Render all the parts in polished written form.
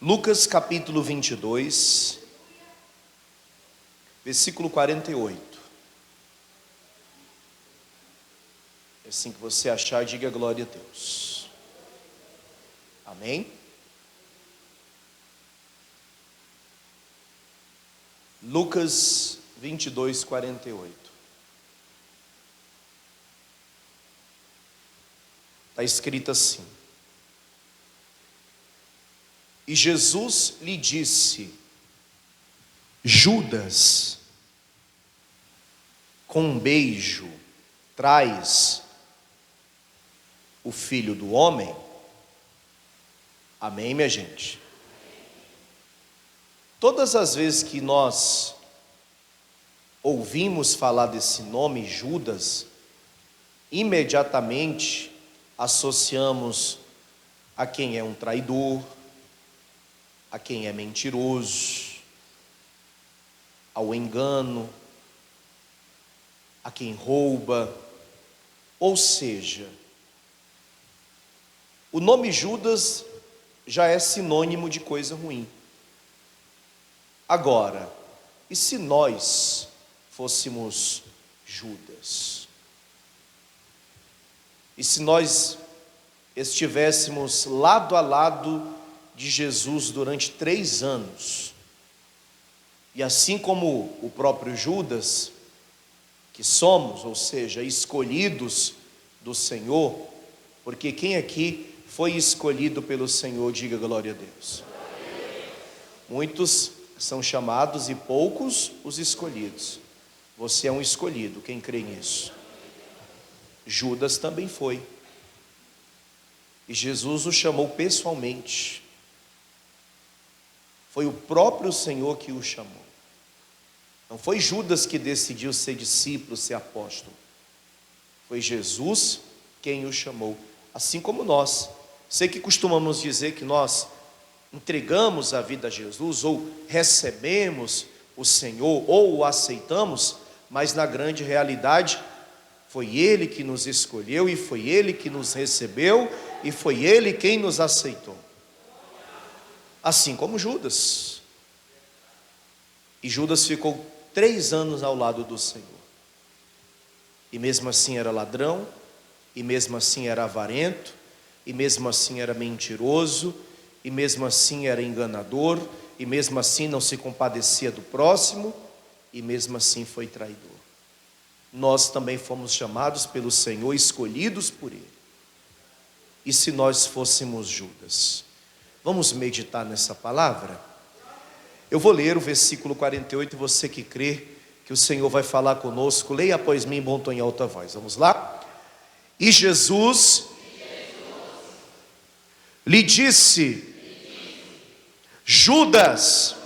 Lucas capítulo 22, versículo 48. Assim que você achar, diga glória a Deus. Amém? Lucas 22, 48. Está escrito assim: e Jesus lhe disse: Judas, com um beijo, traz o filho do homem? Amém, minha gente? Todas as vezes que nós ouvimos falar desse nome, Judas, imediatamente associamos a quem é um traidor, a quem é mentiroso, ao engano, a quem rouba. Ou seja, o nome Judas já é sinônimo de coisa ruim. Agora, e se nós fôssemos Judas? E se nós estivéssemos lado a lado de Jesus durante 3 anos, e assim como o próprio Judas, que somos, ou seja, escolhidos do Senhor, porque quem aqui foi escolhido pelo Senhor, diga glória a Deus. Muitos são chamados e poucos os escolhidos. Você é um escolhido, quem crê nisso? Judas também foi, e Jesus o chamou pessoalmente. Foi o próprio Senhor que o chamou. Não foi Judas que decidiu ser discípulo, ser apóstolo. Foi Jesus quem o chamou. Assim como nós. Sei que costumamos dizer que nós entregamos a vida a Jesus, ou recebemos o Senhor, ou o aceitamos, mas na grande realidade, foi Ele que nos escolheu, e foi Ele que nos recebeu, e foi Ele quem nos aceitou. Assim como Judas. E Judas ficou 3 anos ao lado do Senhor. E mesmo assim era ladrão, e mesmo assim era avarento, e mesmo assim era mentiroso, e mesmo assim era enganador, e mesmo assim não se compadecia do próximo, e mesmo assim foi traidor. Nós também fomos chamados pelo Senhor, escolhidos por Ele. E se nós fôssemos Judas? Vamos meditar nessa palavra? Eu vou ler o versículo 48, você que crê que o Senhor vai falar conosco, leia após mim em bom tom e alta voz. Vamos lá? E Jesus lhe disse: Judas,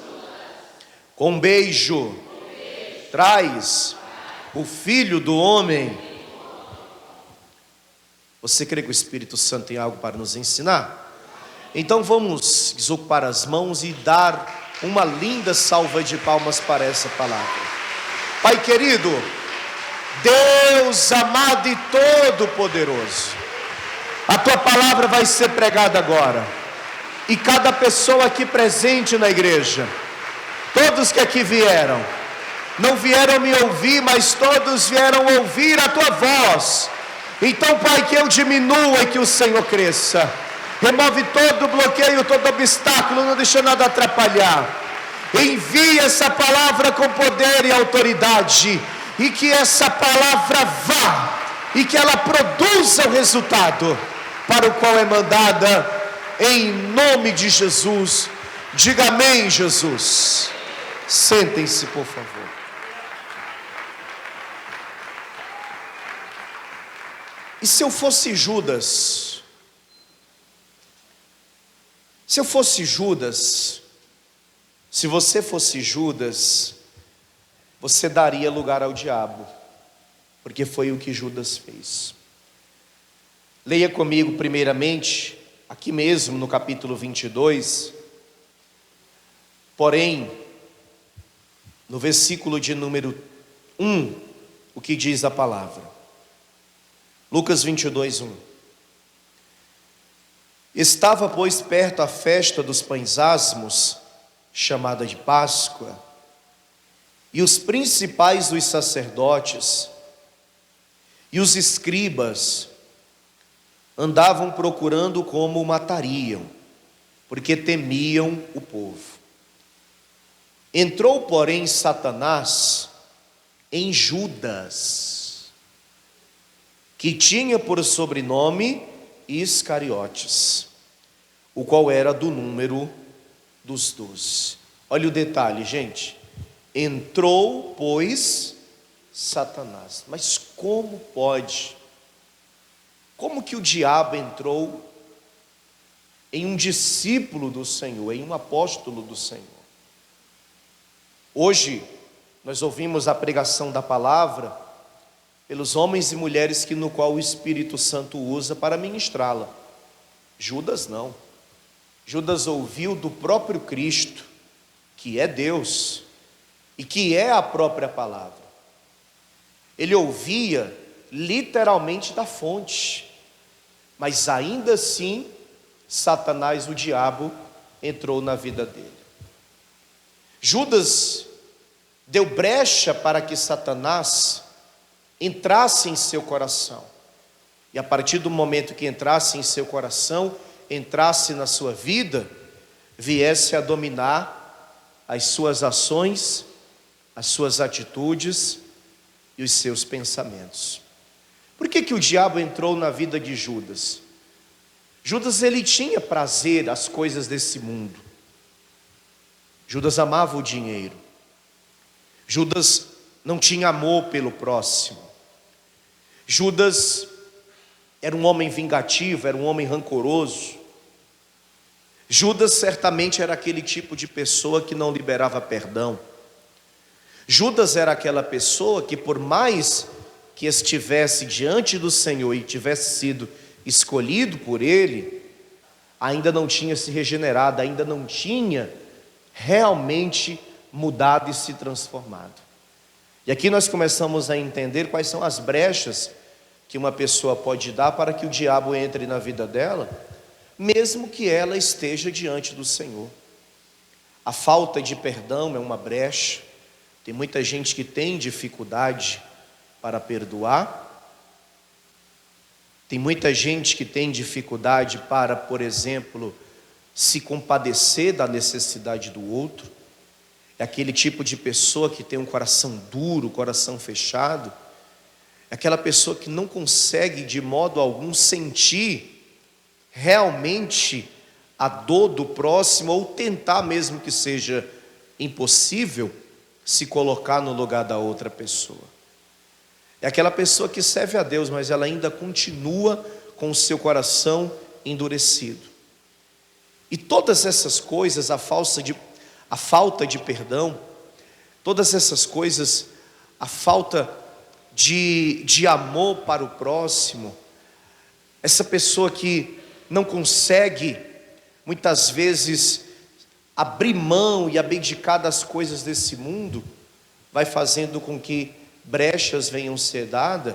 com um beijo, traz o filho do homem. Você crê que o Espírito Santo tem algo para nos ensinar? Então vamos desocupar as mãos e dar uma linda salva de palmas para essa palavra. Pai querido, Deus amado e todo-poderoso, a Tua palavra vai ser pregada agora, e cada pessoa aqui presente na igreja, todos que aqui vieram, não vieram me ouvir, mas todos vieram ouvir a Tua voz. Então, Pai, que eu diminua e que o Senhor cresça. Remove todo bloqueio, todo obstáculo, não deixa nada atrapalhar. Envia essa palavra com poder e autoridade, e que essa palavra vá, e que ela produza o resultado para o qual é mandada, em nome de Jesus. Diga amém, Jesus. Sentem-se, por favor. E se eu fosse Judas? Se eu fosse Judas, se você fosse Judas, você daria lugar ao diabo, porque foi o que Judas fez. Leia comigo primeiramente, aqui mesmo no capítulo 22, porém, no versículo de número 1, o que diz a palavra. Lucas 22, 1. Estava, pois, perto a festa dos pães asmos, chamada de Páscoa, e os principais dos sacerdotes e os escribas andavam procurando como o matariam, porque temiam o povo. Entrou, porém, Satanás em Judas, que tinha por sobrenome Iscariotes, o qual era do número dos 12. Olha o detalhe, gente. Entrou, pois, Satanás. Mas como pode? Como que o diabo entrou em um discípulo do Senhor, em um apóstolo do Senhor? Hoje, nós ouvimos a pregação da palavra pelos homens e mulheres no qual o Espírito Santo usa para ministrá-la. Judas não. Judas ouviu do próprio Cristo, que é Deus e que é a própria palavra. Ele ouvia literalmente da fonte, mas ainda assim, Satanás, o diabo, entrou na vida dele. Judas deu brecha para que Satanás entrasse em seu coração. E a partir do momento que entrasse em seu coração, entrasse na sua vida, viesse a dominar as suas ações, as suas atitudes e os seus pensamentos. Por que o diabo entrou na vida de Judas? Judas, ele tinha prazer às coisas desse mundo. Judas amava o dinheiro. Judas não tinha amor pelo próximo. Judas era um homem vingativo, era um homem rancoroso. Judas certamente era aquele tipo de pessoa que não liberava perdão. Judas era aquela pessoa que, por mais que estivesse diante do Senhor e tivesse sido escolhido por Ele, ainda não tinha se regenerado, ainda não tinha realmente mudado e se transformado. E aqui nós começamos a entender quais são as brechas que uma pessoa pode dar para que o diabo entre na vida dela, mesmo que ela esteja diante do Senhor. A falta de perdão é uma brecha. Tem muita gente que tem dificuldade para perdoar. Tem muita gente que tem dificuldade para, por exemplo, se compadecer da necessidade do outro. É aquele tipo de pessoa que tem um coração duro, coração fechado. É aquela pessoa que não consegue de modo algum sentir realmente a dor do próximo, ou tentar, mesmo que seja impossível, se colocar no lugar da outra pessoa. É aquela pessoa que serve a Deus, mas ela ainda continua com o seu coração endurecido. E todas essas coisas, a falta de perdão, todas essas coisas, a falta de amor para o próximo, essa pessoa que não consegue, muitas vezes, abrir mão e abdicar das coisas desse mundo, vai fazendo com que brechas venham ser dadas,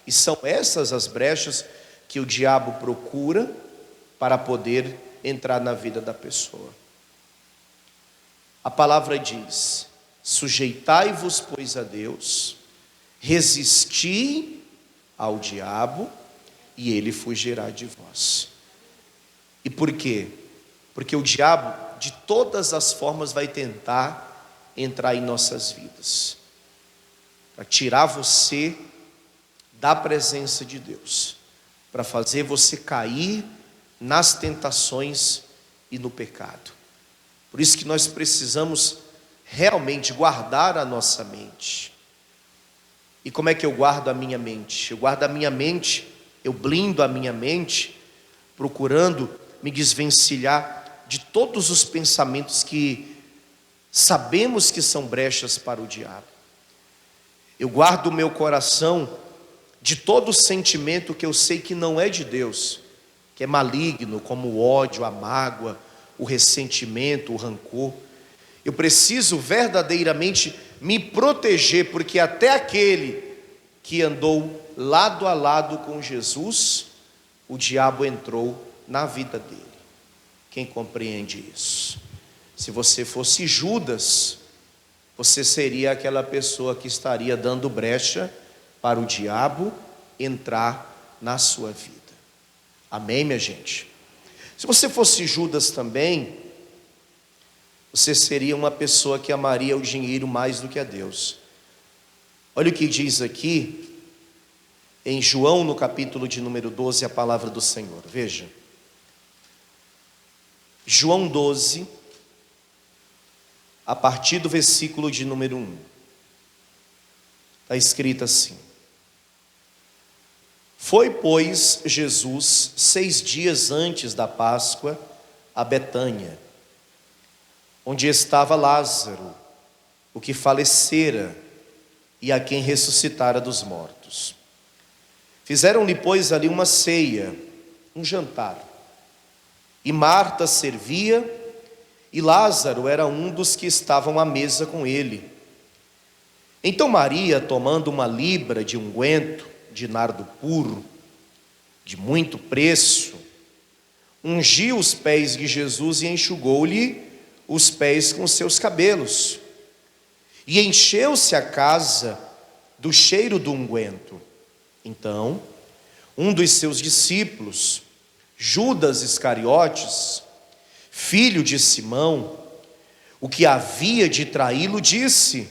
e são essas as brechas que o diabo procura para poder entrar na vida da pessoa. A palavra diz: sujeitai-vos, pois, a Deus, resisti ao diabo, e ele fugirá de vós. E por quê? Porque o diabo, de todas as formas, vai tentar entrar em nossas vidas, para tirar você da presença de Deus, para fazer você cair nas tentações e no pecado. Por isso que nós precisamos realmente guardar a nossa mente. E como é que eu guardo a minha mente? Eu guardo a minha mente, eu blindo a minha mente, procurando me desvencilhar de todos os pensamentos que sabemos que são brechas para o diabo. Eu guardo o meu coração de todo sentimento que eu sei que não é de Deus, que é maligno, como o ódio, a mágoa, o ressentimento, o rancor. Eu preciso verdadeiramente me proteger, porque até aquele que andou lado a lado com Jesus, o diabo entrou na vida dele. Quem compreende isso? Se você fosse Judas, você seria aquela pessoa que estaria dando brecha para o diabo entrar na sua vida. Amém, minha gente? Se você fosse Judas também, você seria uma pessoa que amaria o dinheiro mais do que a Deus. Olha o que diz aqui, em João, no capítulo de número 12, a palavra do Senhor. Veja. João 12, a partir do versículo de número 1. Está escrito assim: Foi, pois, Jesus 6 dias antes da Páscoa a Betânia, onde estava Lázaro, o que falecera e a quem ressuscitara dos mortos. Fizeram-lhe, pois, ali uma ceia, um jantar. E Marta servia, e Lázaro era um dos que estavam à mesa com ele. Então Maria, tomando uma libra de unguento de nardo puro, de muito preço, ungiu os pés de Jesus e enxugou-lhe os pés com seus cabelos. E encheu-se a casa do cheiro do unguento. Então, um dos seus discípulos, Judas Iscariotes, filho de Simão, o que havia de traí-lo, disse: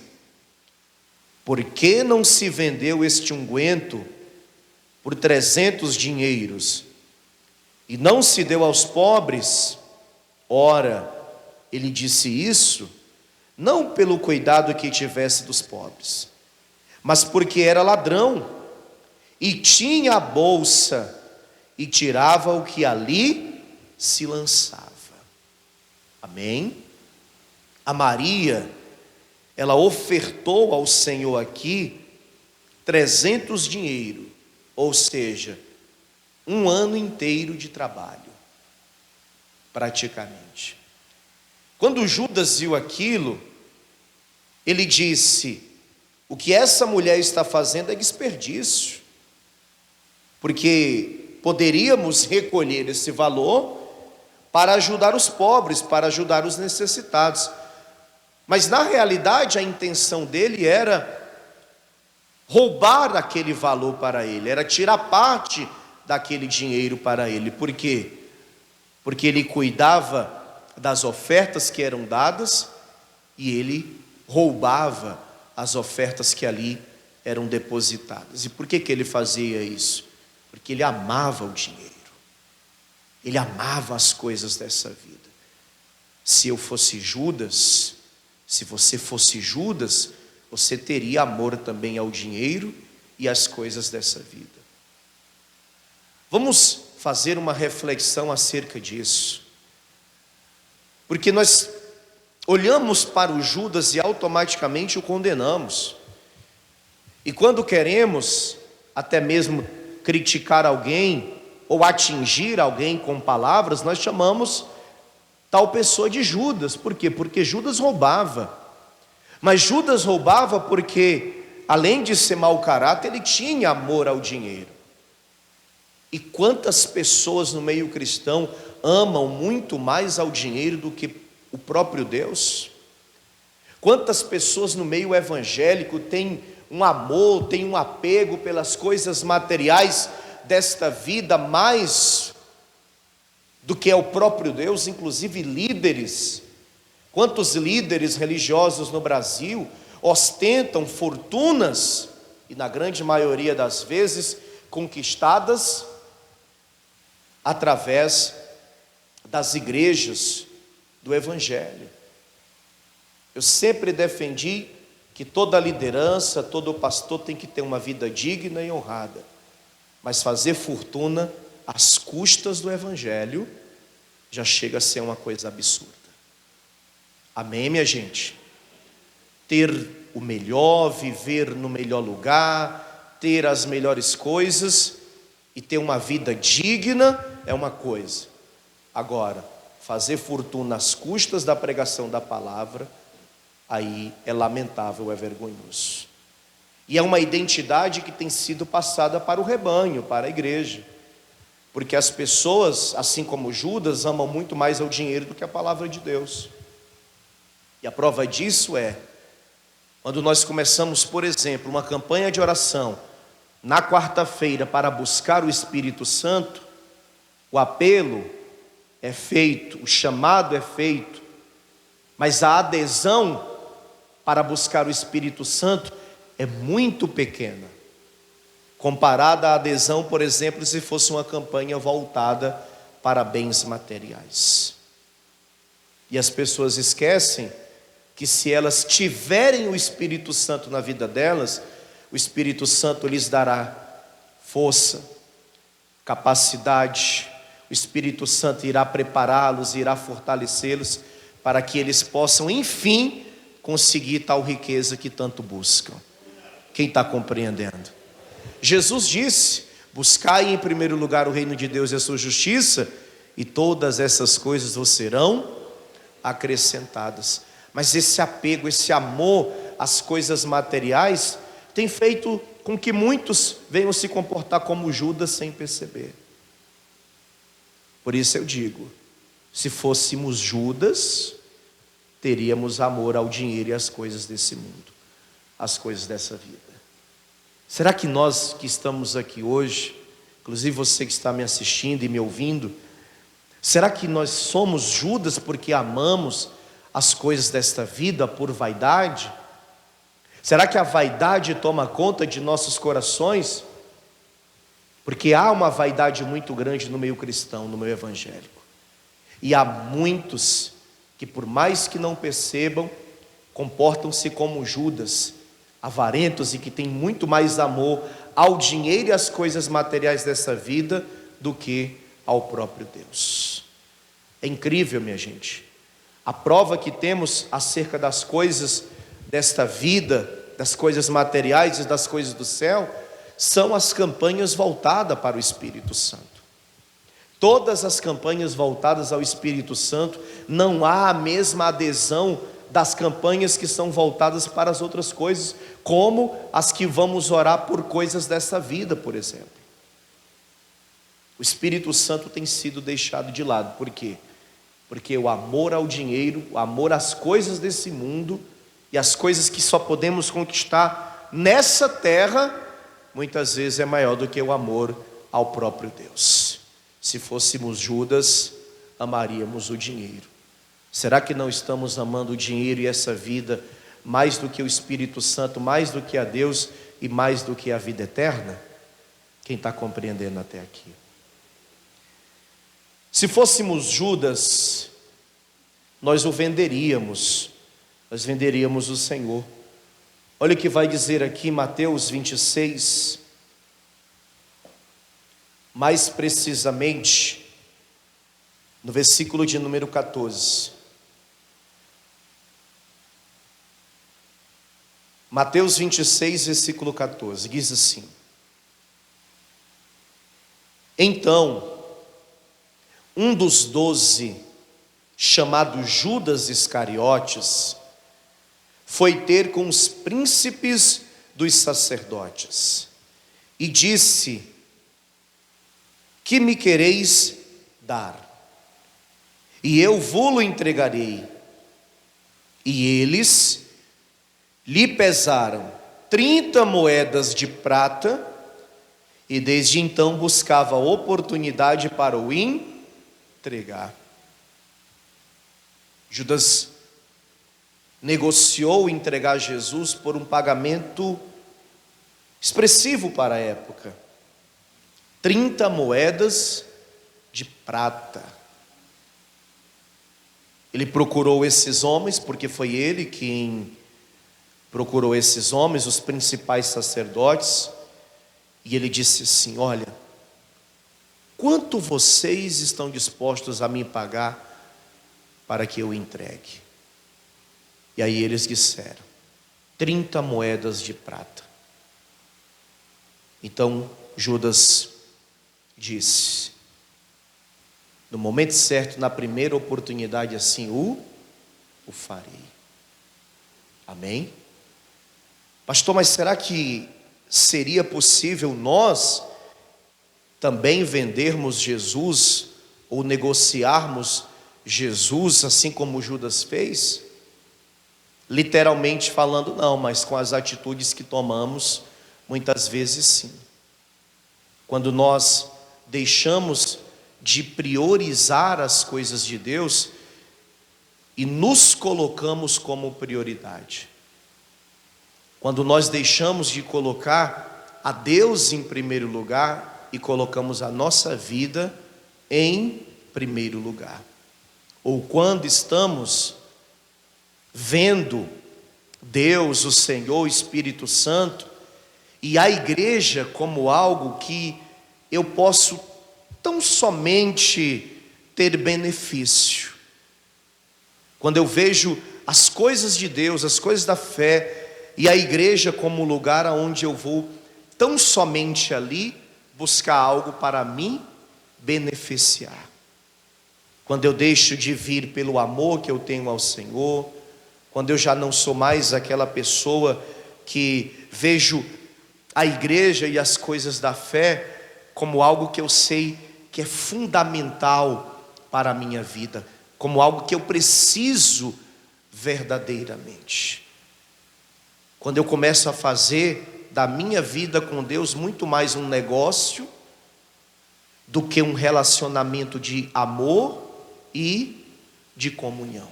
Por que não se vendeu este unguento por 300 dinheiros e não se deu aos pobres? Ora, ele disse isso não pelo cuidado que tivesse dos pobres, mas porque era ladrão e tinha a bolsa e tirava o que ali se lançava. Amém? A Maria, ela ofertou ao Senhor aqui 300 dinheiro, ou seja, um ano inteiro de trabalho, praticamente. Quando Judas viu aquilo, ele disse: o que essa mulher está fazendo é desperdício, porque poderíamos recolher esse valor para ajudar os pobres, para ajudar os necessitados. Mas na realidade a intenção dele era roubar aquele valor para ele, era tirar parte daquele dinheiro para ele. Por quê? Porque ele cuidava das ofertas que eram dadas e ele roubava as ofertas que ali eram depositadas. E por que ele fazia isso? Porque ele amava o dinheiro, ele amava as coisas dessa vida. Se eu fosse Judas, se você fosse Judas, você teria amor também ao dinheiro e às coisas dessa vida. Vamos fazer uma reflexão acerca disso, porque nós olhamos para o Judas e automaticamente o condenamos, e quando queremos até mesmo criticar alguém ou atingir alguém com palavras, nós chamamos tal pessoa de Judas. Por quê? Porque Judas roubava. Mas Judas roubava porque, além de ser mau caráter, ele tinha amor ao dinheiro. E quantas pessoas no meio cristão amam muito mais ao dinheiro do que o próprio Deus? Quantas pessoas no meio evangélico têm um amor, têm um apego pelas coisas materiais desta vida mais do que é o próprio Deus, inclusive líderes. Quantos líderes religiosos no Brasil ostentam fortunas, e na grande maioria das vezes conquistadas através das igrejas do Evangelho. Eu sempre defendi que toda liderança, todo pastor tem que ter uma vida digna e honrada, mas fazer fortuna às custas do Evangelho já chega a ser uma coisa absurda. Amém, minha gente? Ter o melhor, viver no melhor lugar, ter as melhores coisas e ter uma vida digna é uma coisa. Agora, fazer fortuna às custas da pregação da palavra, aí é lamentável, é vergonhoso. E é uma identidade que tem sido passada para o rebanho, para a igreja. Porque as pessoas, assim como Judas, amam muito mais o dinheiro do que a palavra de Deus. E a prova disso é, quando nós começamos, por exemplo, uma campanha de oração, na quarta-feira, para buscar o Espírito Santo, o apelo é feito, o chamado é feito, mas a adesão para buscar o Espírito Santo é muito pequena, comparada à adesão, por exemplo, se fosse uma campanha voltada para bens materiais. E as pessoas esquecem que se elas tiverem o Espírito Santo na vida delas, o Espírito Santo lhes dará força, capacidade, o Espírito Santo irá prepará-los, irá fortalecê-los, para que eles possam, enfim, conseguir tal riqueza que tanto buscam. Quem está compreendendo? Jesus disse: buscai em primeiro lugar o reino de Deus e a sua justiça, e todas essas coisas vos serão acrescentadas. Mas esse apego, esse amor às coisas materiais, tem feito com que muitos venham se comportar como Judas sem perceber. Por isso eu digo, se fôssemos Judas, teríamos amor ao dinheiro e às coisas desse mundo, às coisas dessa vida. Será que nós que estamos aqui hoje, inclusive você que está me assistindo e me ouvindo, será que nós somos Judas porque amamos as coisas desta vida por vaidade? Será que a vaidade toma conta de nossos corações? Porque há uma vaidade muito grande no meio cristão, no meio evangélico. E há muitos que, por mais que não percebam, comportam-se como Judas, avarentos e que têm muito mais amor ao dinheiro e às coisas materiais dessa vida do que ao próprio Deus. É incrível, minha gente. A prova que temos acerca das coisas desta vida, das coisas materiais e das coisas do céu, são as campanhas voltadas para o Espírito Santo. Todas as campanhas voltadas ao Espírito Santo, não há a mesma adesão das campanhas que são voltadas para as outras coisas, como as que vamos orar por coisas dessa vida, por exemplo. O Espírito Santo tem sido deixado de lado. Por quê? Porque o amor ao dinheiro, o amor às coisas desse mundo e as coisas que só podemos conquistar nessa terra, muitas vezes é maior do que o amor ao próprio Deus. Se fôssemos Judas, amaríamos o dinheiro. Será que não estamos amando o dinheiro e essa vida mais do que o Espírito Santo, mais do que a Deus e mais do que a vida eterna? Quem está compreendendo até aqui? Se fôssemos Judas, nós o venderíamos, nós venderíamos o Senhor. Olha o que vai dizer aqui Mateus 26, mais precisamente no versículo de número 14. Mateus 26, versículo 14, diz assim: então, um dos 12, chamado Judas Iscariotes, foi ter com os príncipes dos sacerdotes e disse: que me quereis dar? E eu vô-lo entregarei. E eles lhe pesaram 30 moedas de prata, e desde então buscava oportunidade para o entregar. Judas negociou entregar Jesus por um pagamento expressivo para a época. 30 moedas de prata. Ele procurou esses homens, porque foi ele quem procurou esses homens, os principais sacerdotes, e ele disse assim: olha, quanto vocês estão dispostos a me pagar para que eu entregue? E aí eles disseram: 30 moedas de prata. Então Judas disse: no momento certo, na primeira oportunidade, assim o farei. Amém? Pastor, mas será que seria possível nós também vendermos Jesus ou negociarmos Jesus, assim como Judas fez? Literalmente falando, não, mas com as atitudes que tomamos, muitas vezes sim. Quando nós deixamos de priorizar as coisas de Deus e nos colocamos como prioridade. Quando nós deixamos de colocar a Deus em primeiro lugar e colocamos a nossa vida em primeiro lugar. Ou quando estamos vendo Deus, o Senhor, o Espírito Santo e a igreja como algo que eu posso tão somente ter benefício. Quando eu vejo as coisas de Deus, as coisas da fé e a igreja como lugar aonde eu vou tão somente ali buscar algo para mim beneficiar. Quando eu deixo de vir pelo amor que eu tenho ao Senhor, quando eu já não sou mais aquela pessoa que vejo a igreja e as coisas da fé como algo que eu sei que é fundamental para a minha vida, como algo que eu preciso verdadeiramente. Quando eu começo a fazer da minha vida com Deus muito mais um negócio do que um relacionamento de amor e de comunhão.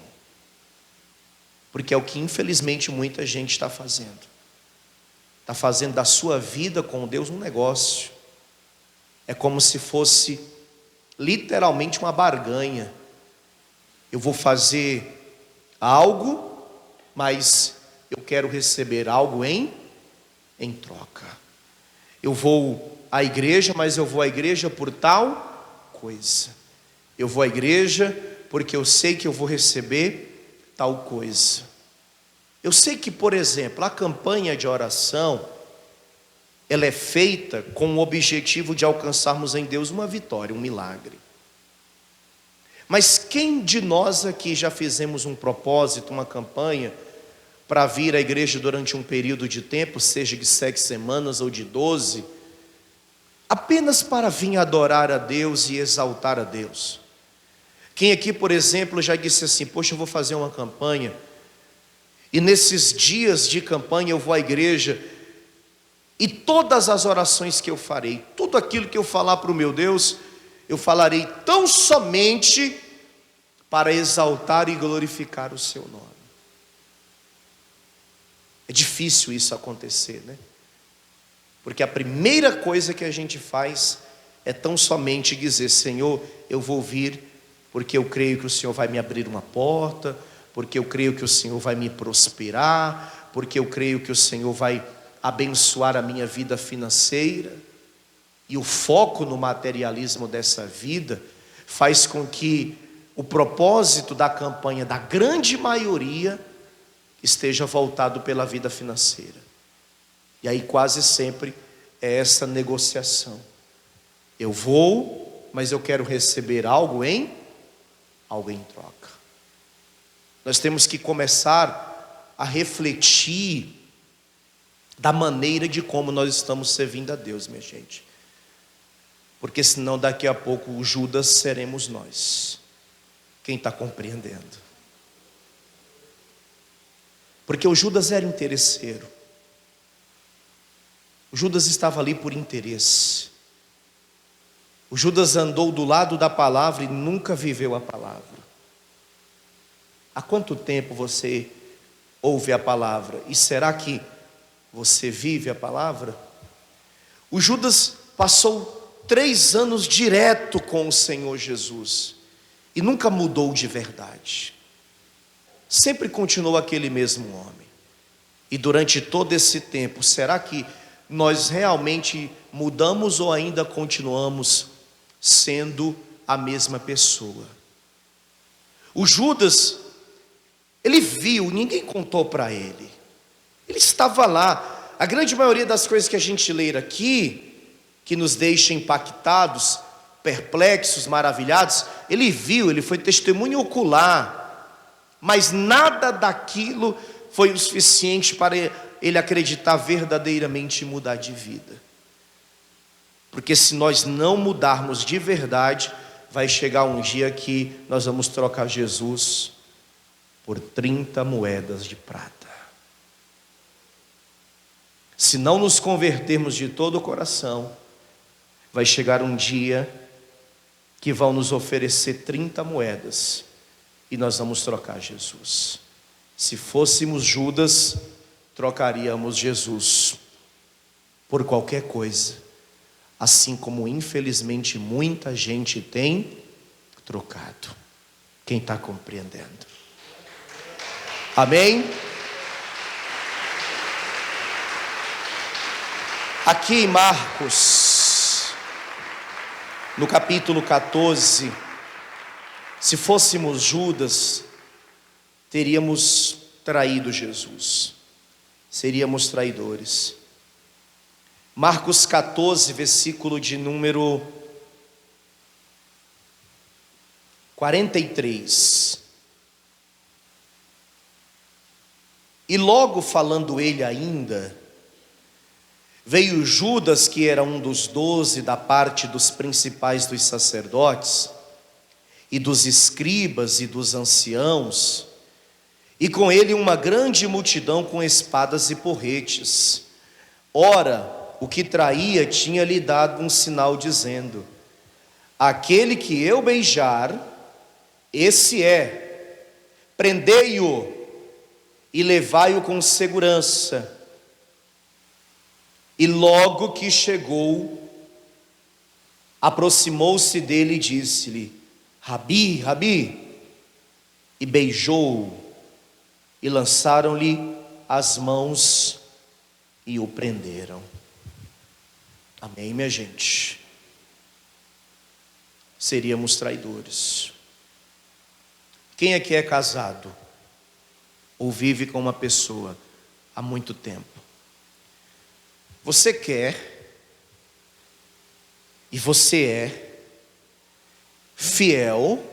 Porque é o que infelizmente muita gente está fazendo. Está fazendo da sua vida com Deus um negócio. É como se fosse literalmente uma barganha. Eu vou fazer algo, mas eu quero receber algo em troca. Eu vou à igreja, mas eu vou à igreja por tal coisa. Eu vou à igreja porque eu sei que eu vou receber tal coisa. Eu sei que, por exemplo, a campanha de oração, ela é feita com o objetivo de alcançarmos em Deus uma vitória, um milagre. Mas quem de nós aqui já fizemos um propósito, uma campanha, para vir à igreja durante um período de tempo, seja de 7 semanas ou de 12, apenas para vir adorar a Deus e exaltar a Deus? Quem aqui, por exemplo, já disse assim, poxa, eu vou fazer uma campanha, e nesses dias de campanha eu vou à igreja, e todas as orações que eu farei, tudo aquilo que eu falar para o meu Deus, eu falarei tão somente para exaltar e glorificar o seu nome. É difícil isso acontecer, né? Porque a primeira coisa que a gente faz é tão somente dizer, Senhor, eu vou vir porque eu creio que o Senhor vai me abrir uma porta, porque eu creio que o Senhor vai me prosperar, porque eu creio que o Senhor vai abençoar a minha vida financeira. E o foco no materialismo dessa vida faz com que o propósito da campanha da grande maioria esteja voltado pela vida financeira. E aí quase sempre é essa negociação. Eu vou, mas eu quero receber algo em troca. Nós temos que começar a refletir da maneira de como nós estamos servindo a Deus, minha gente. Porque senão daqui a pouco o Judas seremos nós. Quem está compreendendo? Porque o Judas era interesseiro. O Judas estava ali por interesse. O Judas andou do lado da palavra e nunca viveu a palavra. Há quanto tempo você ouve a palavra? E será que você vive a palavra? O Judas passou 3 anos direto com o Senhor Jesus e nunca mudou de verdade. Sempre continuou aquele mesmo homem. E durante todo esse tempo, será que nós realmente mudamos ou ainda continuamos sendo a mesma pessoa? O Judas, ele viu, ninguém contou para ele. Ele estava lá. A grande maioria das coisas que a gente lê aqui, que nos deixa impactados, perplexos, maravilhados, ele viu, ele foi testemunho ocular. Mas nada daquilo foi o suficiente para ele acreditar verdadeiramente e mudar de vida. Porque se nós não mudarmos de verdade, vai chegar um dia que nós vamos trocar Jesus por 30 moedas de prata. Se não nos convertermos de todo o coração, vai chegar um dia que vão nos oferecer 30 moedas e nós vamos trocar Jesus. Se fôssemos Judas, trocaríamos Jesus por qualquer coisa, assim como infelizmente muita gente tem trocado. Quem está compreendendo? Amém? Aqui em Marcos, no capítulo 14, se fôssemos Judas, teríamos traído Jesus, seríamos traidores. Marcos 14, versículo de número 43. E logo falando ele ainda, veio Judas, que era um dos 12, da parte dos principais dos sacerdotes, e dos escribas e dos anciãos, e com ele uma grande multidão com espadas e porretes. Ora, o que traía tinha-lhe dado um sinal, dizendo: aquele que eu beijar, esse é, prendei-o e levai-o com segurança. E logo que chegou, aproximou-se dele e disse-lhe: Rabi, Rabi, e beijou-o, e lançaram-lhe as mãos e o prenderam. Amém, minha gente? Seríamos traidores. Quem aqui é casado ou vive com uma pessoa há muito tempo? Você quer e você é fiel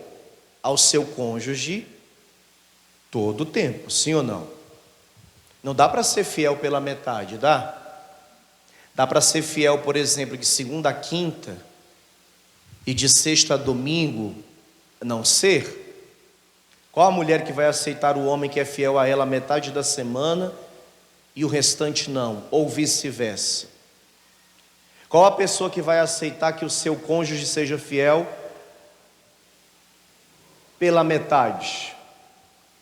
ao seu cônjuge todo o tempo, sim ou não? Não dá para ser fiel pela metade, dá? Dá para ser fiel, por exemplo, de segunda a quinta e de sexta a domingo não ser? Qual a mulher que vai aceitar o homem que é fiel a ela a metade da semana e o restante não, ou vice-versa? Qual a pessoa que vai aceitar que o seu cônjuge seja fiel pela metade?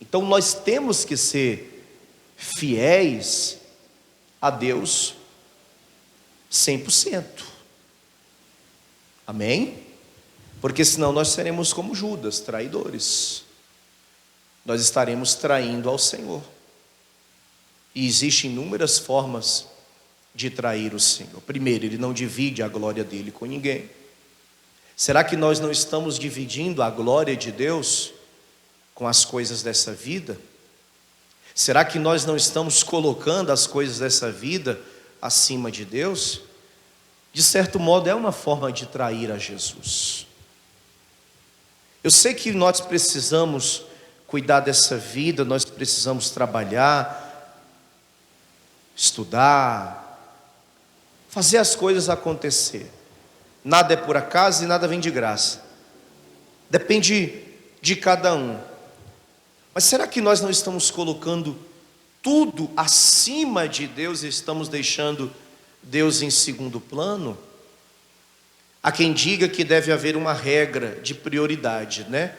Então nós temos que ser fiéis a Deus 100%. Amém? Porque senão nós seremos como Judas, traidores. Nós estaremos traindo ao Senhor. E existem inúmeras formas de trair o Senhor. Primeiro, ele não divide a glória dele com ninguém. Será que nós não estamos dividindo a glória de Deus com as coisas dessa vida? Será que nós não estamos colocando as coisas dessa vida acima de Deus? De certo modo, é uma forma de trair a Jesus. Eu sei que nós precisamos cuidar dessa vida, nós precisamos trabalhar, estudar, fazer as coisas acontecer. Nada é por acaso e nada vem de graça. Depende de cada um. Mas será que nós não estamos colocando tudo acima de Deus e estamos deixando Deus em segundo plano? Há quem diga que deve haver uma regra de prioridade, né?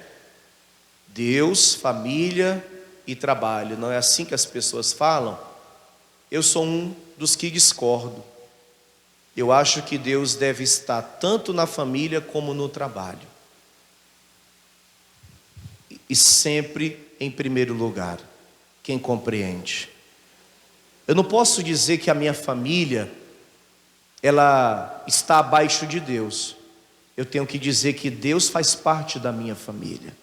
Deus, família e trabalho. Não é assim que as pessoas falam? Eu sou um dos que discordo. Eu acho que Deus deve estar tanto na família como no trabalho. E sempre em primeiro lugar. Quem compreende? Eu não posso dizer que a minha família ela está abaixo de Deus. Eu tenho que dizer que Deus faz parte da minha família,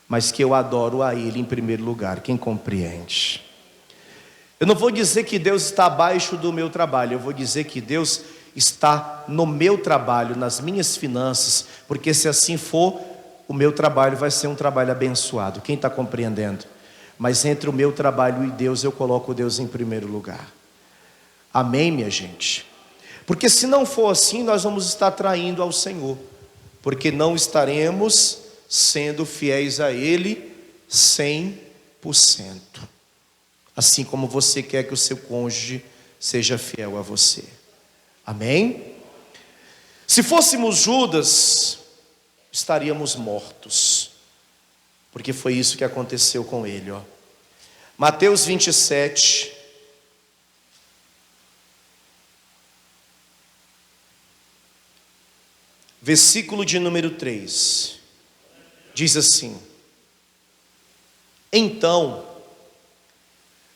mas que eu adoro a Ele em primeiro lugar. Quem compreende? Eu não vou dizer que Deus está abaixo do meu trabalho. Eu vou dizer que Deus está no meu trabalho, nas minhas finanças, porque se assim for, o meu trabalho vai ser um trabalho abençoado. Quem está compreendendo? Mas entre o meu trabalho e Deus, eu coloco Deus em primeiro lugar. Amém, minha gente? Porque se não for assim, nós vamos estar traindo ao Senhor, porque não estaremos sendo fiéis a Ele 100%. Assim como você quer que o seu cônjuge seja fiel a você. Amém? Se fôssemos Judas, estaríamos mortos, porque foi isso que aconteceu com ele, ó. Mateus 27, versículo de número 3, diz assim: então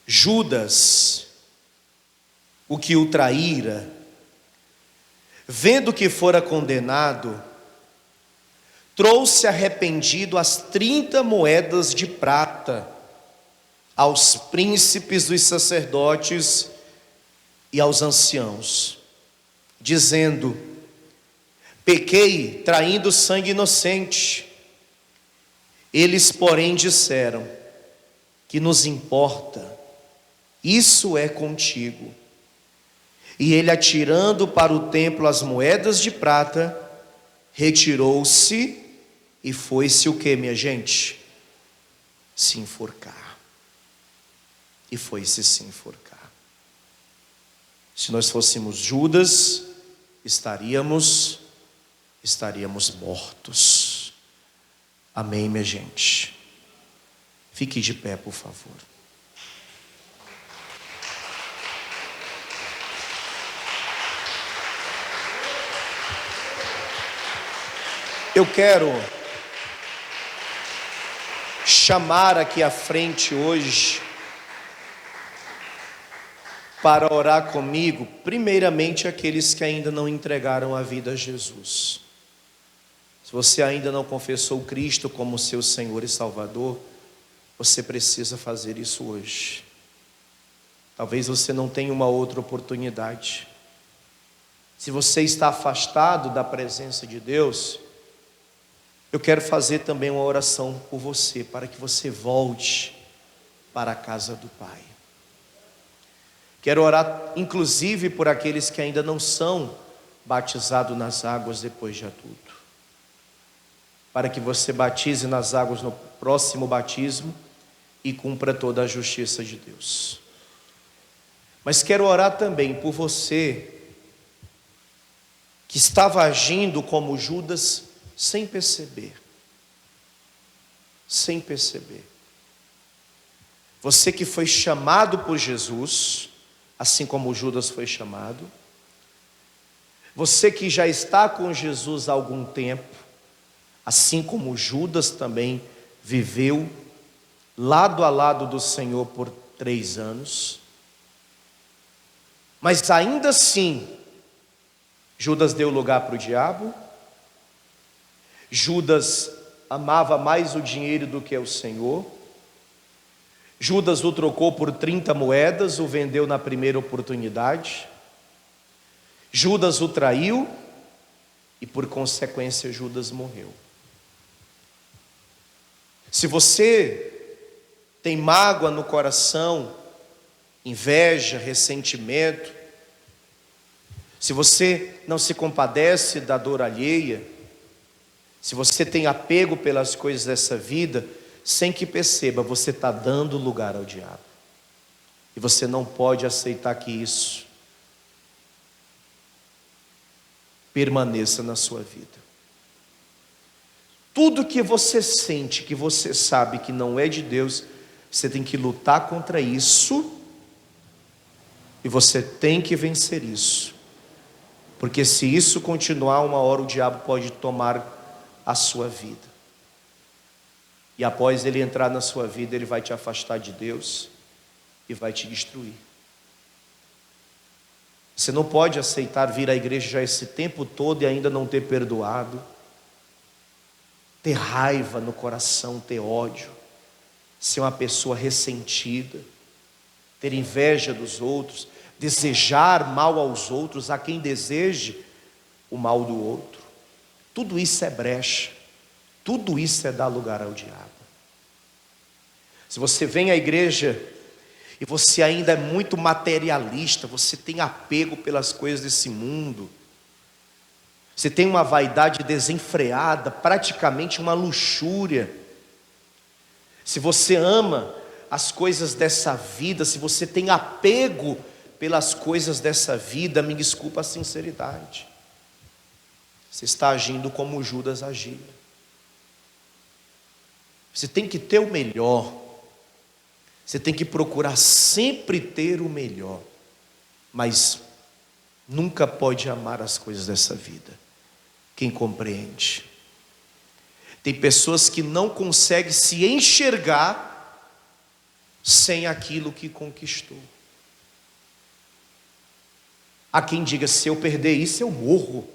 Judas, o que o traíra, vendo que fora condenado, trouxe arrependido as 30 moedas de prata aos príncipes dos sacerdotes e aos anciãos, dizendo: pequei traindo sangue inocente. Eles, porém, disseram: que nos importa? Isso é contigo. E ele, atirando para o templo as moedas de prata, retirou-se e foi-se o que, minha gente? Se enforcar. E foi-se se enforcar. Se nós fôssemos Judas, estaríamos mortos. Amém, minha gente? Fique de pé, por favor. Eu quero chamar aqui à frente hoje para orar comigo, primeiramente aqueles que ainda não entregaram a vida a Jesus. Se você ainda não confessou Cristo como seu Senhor e Salvador, você precisa fazer isso hoje. Talvez você não tenha uma outra oportunidade. Se você está afastado da presença de Deus, eu quero fazer também uma oração por você, para que você volte para a casa do Pai. Quero orar inclusive por aqueles que ainda não são batizados nas águas depois de adulto, para que você batize nas águas no próximo batismo e cumpra toda a justiça de Deus. Mas quero orar também por você que estava agindo como Judas sem perceber. Sem perceber. Você que foi chamado por Jesus, assim como Judas foi chamado. Você que já está com Jesus há algum tempo, assim como Judas também viveu lado a lado do Senhor por 3 anos. Mas ainda assim, Judas deu lugar para o diabo. Judas amava mais o dinheiro do que o Senhor. Judas o trocou por 30 moedas, o vendeu na primeira oportunidade. Judas o traiu e, por consequência, Judas morreu. Se você tem mágoa no coração, inveja, ressentimento, se você não se compadece da dor alheia, se você tem apego pelas coisas dessa vida, sem que perceba, você está dando lugar ao diabo. E você não pode aceitar que isso permaneça na sua vida. Tudo que você sente, que você sabe que não é de Deus, você tem que lutar contra isso. E você tem que vencer isso. Porque se isso continuar, uma hora o diabo pode tomar a sua vida. E após ele entrar na sua vida, ele vai te afastar de Deus e vai te destruir. Você não pode aceitar vir à igreja já esse tempo todo e ainda não ter perdoado, ter raiva no coração, ter ódio, ser uma pessoa ressentida, ter inveja dos outros, desejar mal aos outros, a quem deseje o mal do outro. Tudo isso é brecha, tudo isso é dar lugar ao diabo. Se você vem à igreja e você ainda é muito materialista, você tem apego pelas coisas desse mundo, você tem uma vaidade desenfreada, praticamente uma luxúria. Se você ama as coisas dessa vida, se você tem apego pelas coisas dessa vida, me desculpa a sinceridade, você está agindo como Judas agia. Você tem que ter o melhor, você tem que procurar sempre ter o melhor, mas nunca pode amar as coisas dessa vida. Quem compreende? Tem pessoas que não conseguem se enxergar sem aquilo que conquistou. Há quem diga: se eu perder isso, eu morro.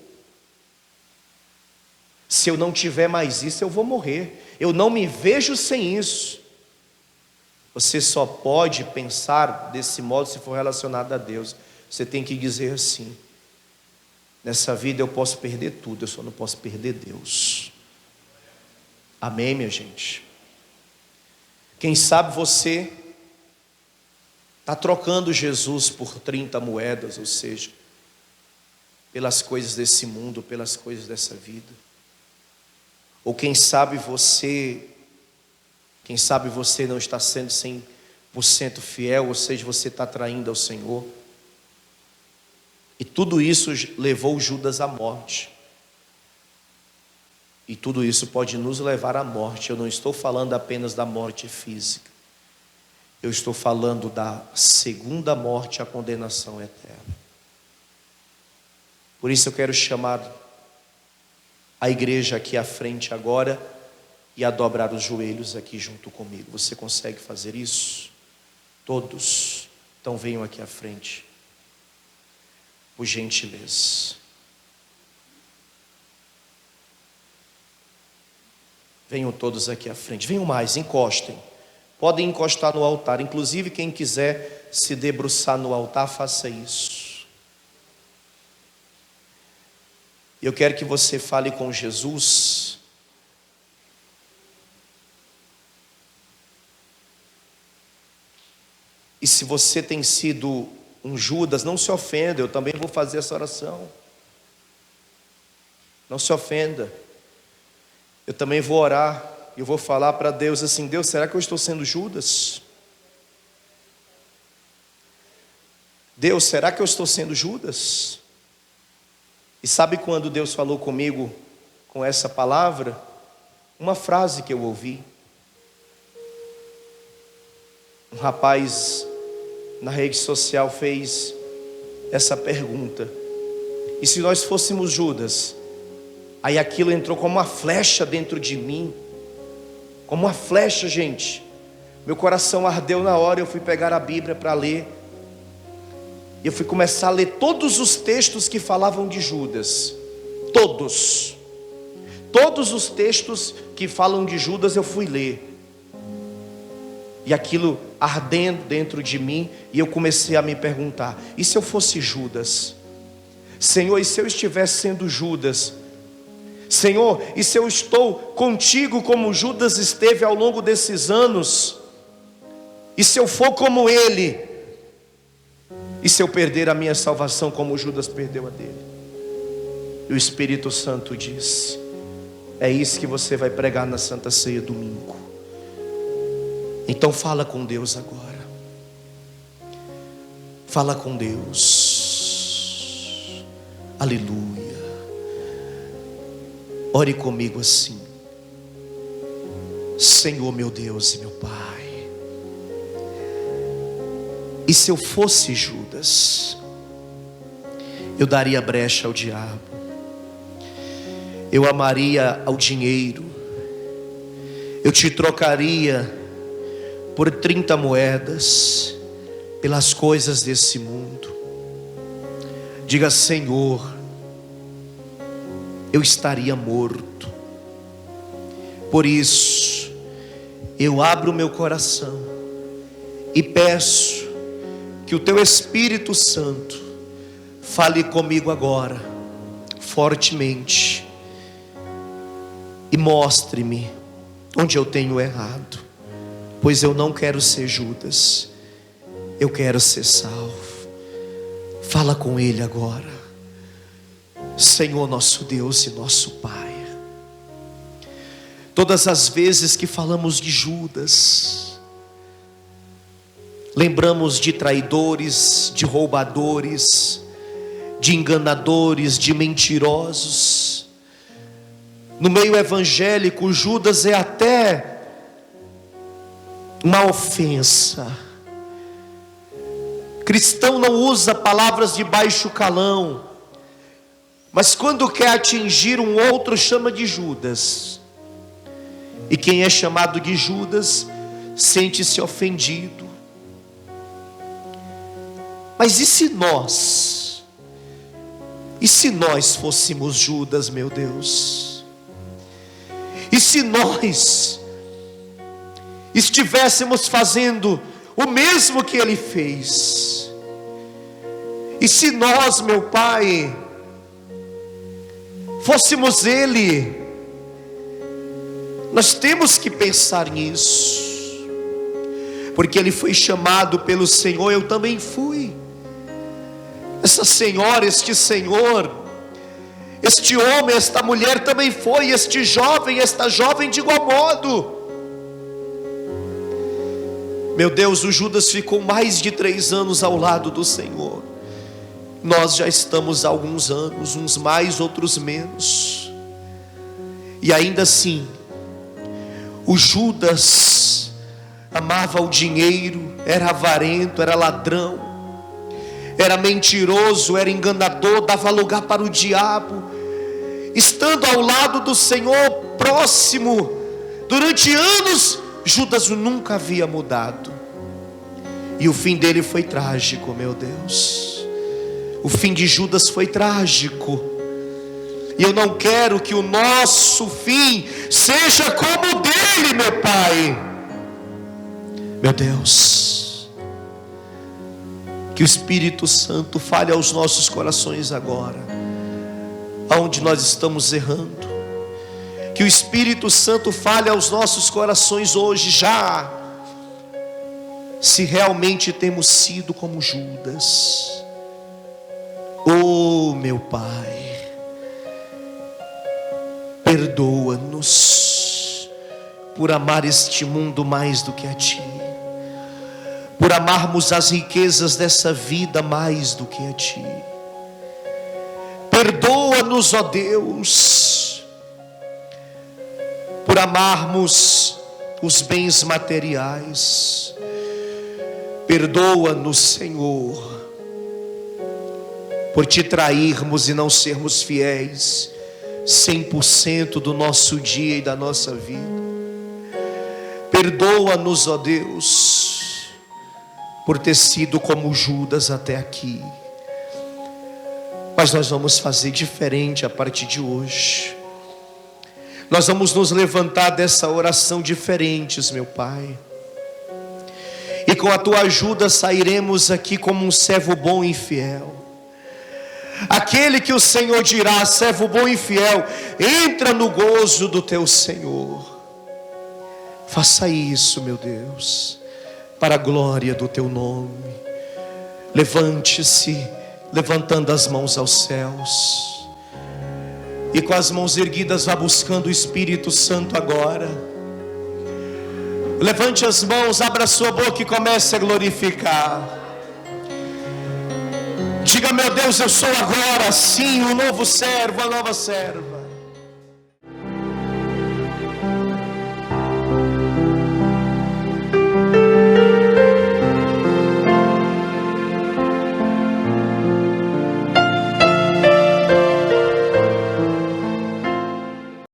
Se eu não tiver mais isso, eu vou morrer. Eu não me vejo sem isso. Você só pode pensar desse modo se for relacionado a Deus. Você tem que dizer assim: nessa vida eu posso perder tudo, eu só não posso perder Deus. Amém, minha gente? Quem sabe você está trocando Jesus por 30 moedas, ou seja, pelas coisas desse mundo, pelas coisas dessa vida. Ou quem sabe você não está sendo 100% fiel, ou seja, você está traindo ao Senhor. E tudo isso levou Judas à morte. E tudo isso pode nos levar à morte. Eu não estou falando apenas da morte física. Eu estou falando da segunda morte, a condenação eterna. Por isso eu quero chamar a igreja aqui à frente agora e a dobrar os joelhos aqui junto comigo. Você consegue fazer isso? Todos. Então venham aqui à frente, por gentileza. Venham todos aqui à frente. Venham mais, encostem. Podem encostar no altar. Inclusive quem quiser se debruçar no altar, faça isso. Eu quero que você fale com Jesus. E se você tem sido um Judas, não se ofenda, eu também vou fazer essa oração. Não se ofenda. Eu também vou orar, eu vou falar para Deus assim: Deus, será que eu estou sendo Judas? Deus, será que eu estou sendo Judas? E sabe quando Deus falou comigo com essa palavra? Uma frase que eu ouvi. Um rapaz na rede social fez essa pergunta: e se nós fôssemos Judas? Aí aquilo entrou como uma flecha dentro de mim. Como uma flecha, gente. Meu coração ardeu na hora. Eu fui pegar a Bíblia para ler. E eu fui começar a ler todos os textos que falavam de Judas. Todos os textos que falam de Judas eu fui ler. E aquilo ardendo dentro de mim. E eu comecei a me perguntar: e se eu fosse Judas? Senhor, e se eu estivesse sendo Judas? Senhor, e se eu estou contigo como Judas esteve ao longo desses anos? E se eu for como ele? E se eu perder a minha salvação como Judas perdeu a dele? E o Espírito Santo diz: é isso que você vai pregar na Santa Ceia domingo. Então fala com Deus agora. Fala com Deus. Aleluia. Ore comigo assim: Senhor meu Deus e meu Pai, e se eu fosse Judas, eu daria brecha ao diabo, eu amaria ao dinheiro, eu te trocaria por 30 moedas pelas coisas desse mundo. Diga: Senhor, eu estaria morto. Por isso eu abro o meu coração e peço que o teu Espírito Santo fale comigo agora, fortemente, e mostre-me onde eu tenho errado, pois eu não quero ser Judas. eu quero ser salvo. Fala com Ele agora. Senhor nosso Deus e nosso Pai, todas as vezes que falamos de Judas, lembramos de traidores, de roubadores, de enganadores, de mentirosos. No meio evangélico, Judas é até uma ofensa. Cristão não usa palavras de baixo calão, mas quando quer atingir um outro, chama de Judas. E quem é chamado de Judas, sente-se ofendido. Mas e se nós? E se nós fôssemos Judas, meu Deus? E se nós estivéssemos fazendo o mesmo que ele fez? E se nós, meu Pai, fôssemos ele? Nós temos que pensar nisso, porque ele foi chamado pelo Senhor, eu também fui. Essa senhora, este senhor, este homem, esta mulher também foi, este jovem, esta jovem de igual modo. Meu Deus, o Judas ficou mais de 3 anos ao lado do Senhor. Nós já estamos há alguns anos, uns mais, outros menos. E ainda assim, o Judas amava o dinheiro, era avarento, era ladrão, era mentiroso, era enganador, dava lugar para o diabo. Estando ao lado do Senhor, próximo, durante anos, Judas nunca havia mudado. E o fim dele foi trágico, meu Deus. O fim de Judas foi trágico. E eu não quero que o nosso fim seja como o dele, meu Pai. Meu Deus, que o Espírito Santo fale aos nossos corações agora, aonde nós estamos errando. Que o Espírito Santo fale aos nossos corações hoje já, se realmente temos sido como Judas. Oh, meu Pai, perdoa-nos por amar este mundo mais do que a Ti, por amarmos as riquezas dessa vida mais do que a Ti. Perdoa-nos, ó Deus, por amarmos os bens materiais. Perdoa-nos, Senhor, por Te trairmos e não sermos fiéis 100% do nosso dia e da nossa vida. Perdoa-nos, ó Deus, por ter sido como Judas até aqui. Mas nós vamos fazer diferente a partir de hoje. Nós vamos nos levantar dessa oração diferentes, meu Pai. E com a Tua ajuda sairemos aqui como um servo bom e fiel. Aquele que o Senhor dirá, servo bom e fiel, entra no gozo do Teu Senhor. Faça isso, meu Deus, para a glória do Teu nome. Levante-se, levantando as mãos aos céus, e com as mãos erguidas vá buscando o Espírito Santo agora. Levante as mãos, abra sua boca e comece a glorificar. Diga, meu Deus, eu sou agora sim um novo servo, uma nova serva.